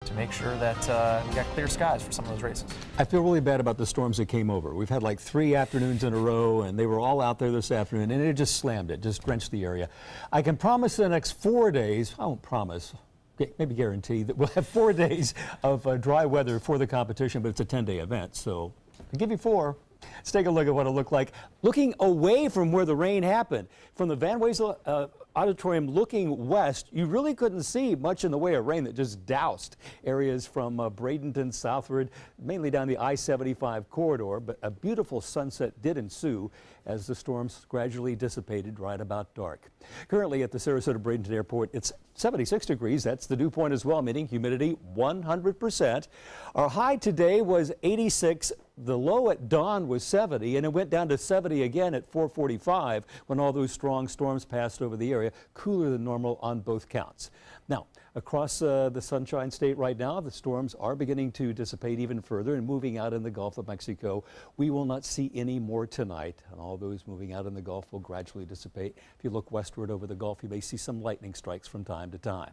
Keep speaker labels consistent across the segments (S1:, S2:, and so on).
S1: to make sure that we got clear skies for some of those races.
S2: I feel really bad about the storms that came over. We've had like 3 afternoons in a row, and they were all out there this afternoon, and it just slammed it, just drenched the area. I can promise the next 4 days, I won't promise, maybe guarantee that we'll have 4 days of dry weather for the competition, but it's a 10-day event, so I'll give you 4. Let's take a look at what it looked like looking away from where the rain happened. From the Van Wezel Auditorium looking west, you really couldn't see much in the way of rain that just doused areas from Bradenton southward, mainly down the I-75 corridor, but a beautiful sunset did ensue as the storms gradually dissipated right about dark. Currently at the Sarasota Bradenton Airport, it's 76 degrees. That's the dew point as well, meaning humidity 100%. Our high today was 86. The low at dawn was 70, and it went down to 70 again at 4:45 when all those strong storms passed over the area, cooler than normal on both counts. Now, across the Sunshine State right now, the storms are beginning to dissipate even further and moving out in the Gulf of Mexico. We will not see any more tonight, and all those moving out in the Gulf will gradually dissipate. If you look westward over the Gulf, you may see some lightning strikes from time to time.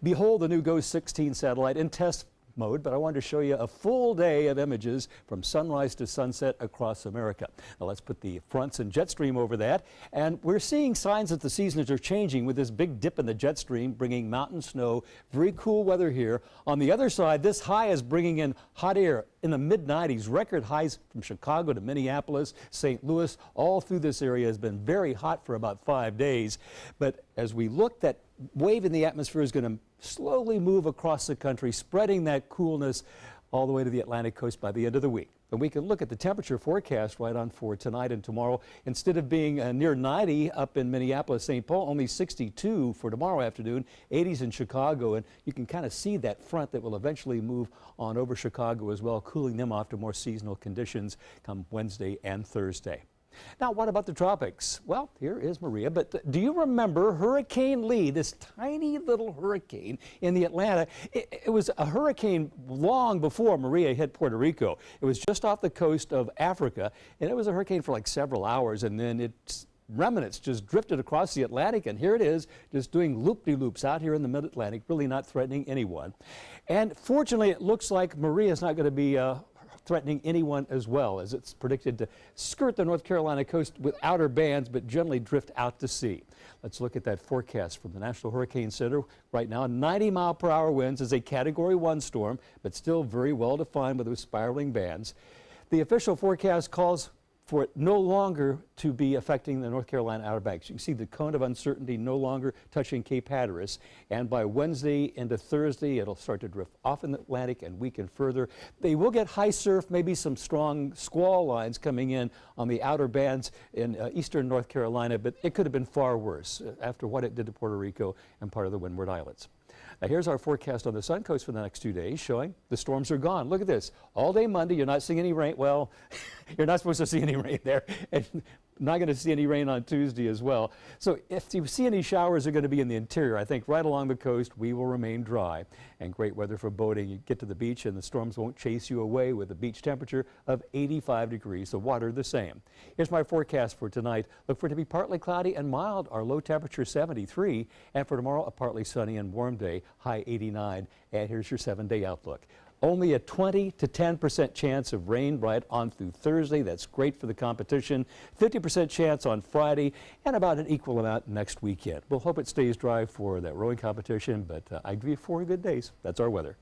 S2: Behold the new GOES 16 satellite in test mode, but I wanted to show you a full day of images from sunrise to sunset across America. Now let's put the fronts and jet stream over that, and we're seeing signs that the seasons are changing with this big dip in the jet stream bringing mountain snow, very cool weather here. On the other side, this high is bringing in hot air in the mid-90s, record highs from Chicago to Minneapolis, St. Louis, all through this area has been very hot for about 5 days. But as we look, that wave in the atmosphere is going to slowly move across the country, spreading that coolness all the way to the Atlantic coast by the end of the week. And we can look at the temperature forecast right on for tonight and tomorrow. Instead of being near 90 up in Minneapolis, St. Paul, only 62 for tomorrow afternoon, 80s in Chicago. And you can kind of see that front that will eventually move on over Chicago as well, cooling them off to more seasonal conditions come Wednesday and Thursday. Now, what about the tropics? Well, here is Maria, but do you remember Hurricane Lee, this tiny little hurricane in the Atlantic? It was a hurricane long before Maria hit Puerto Rico. It was just off the coast of Africa, and it was a hurricane for like several hours, and then its remnants just drifted across the Atlantic, and here it is, just doing loop-de-loops out here in the mid-Atlantic, really not threatening anyone. And fortunately, it looks like Maria is not going to be threatening anyone as well, as it's predicted to skirt the North Carolina coast with outer bands, but generally drift out to sea. Let's look at that forecast from the National Hurricane Center. Right now, 90-mile-per-hour winds is a Category 1 storm, but still very well defined with those spiraling bands. The official forecast calls for it no longer to be affecting the North Carolina Outer Banks. You can see the cone of uncertainty no longer touching Cape Hatteras, and by Wednesday into Thursday, it'll start to drift off in the Atlantic and weaken further. They will get high surf, maybe some strong squall lines coming in on the outer bands in eastern North Carolina, but it could have been far worse after what it did to Puerto Rico and part of the Windward Islands. Now here's our forecast on the Sun Coast for the next 2 days, showing the storms are gone. Look at this. All day Monday, you're not seeing any rain. Well, you're not supposed to see any rain there. And not going to see any rain on Tuesday as well. So if you see any showers, they're going to be in the interior. I think right along the coast, we will remain dry. And great weather for boating. You get to the beach and the storms won't chase you away with a beach temperature of 85 degrees. The water the same. Here's my forecast for tonight. Look for it to be partly cloudy and mild. Our low temperature 73. And for tomorrow, a partly sunny and warm day, high 89. And here's your 7-day outlook. Only a 20 to 10% chance of rain right on through Thursday. That's great for the competition. 50% chance on Friday, and about an equal amount next weekend. We'll hope it stays dry for that rowing competition, but I give you 4 good days. That's our weather.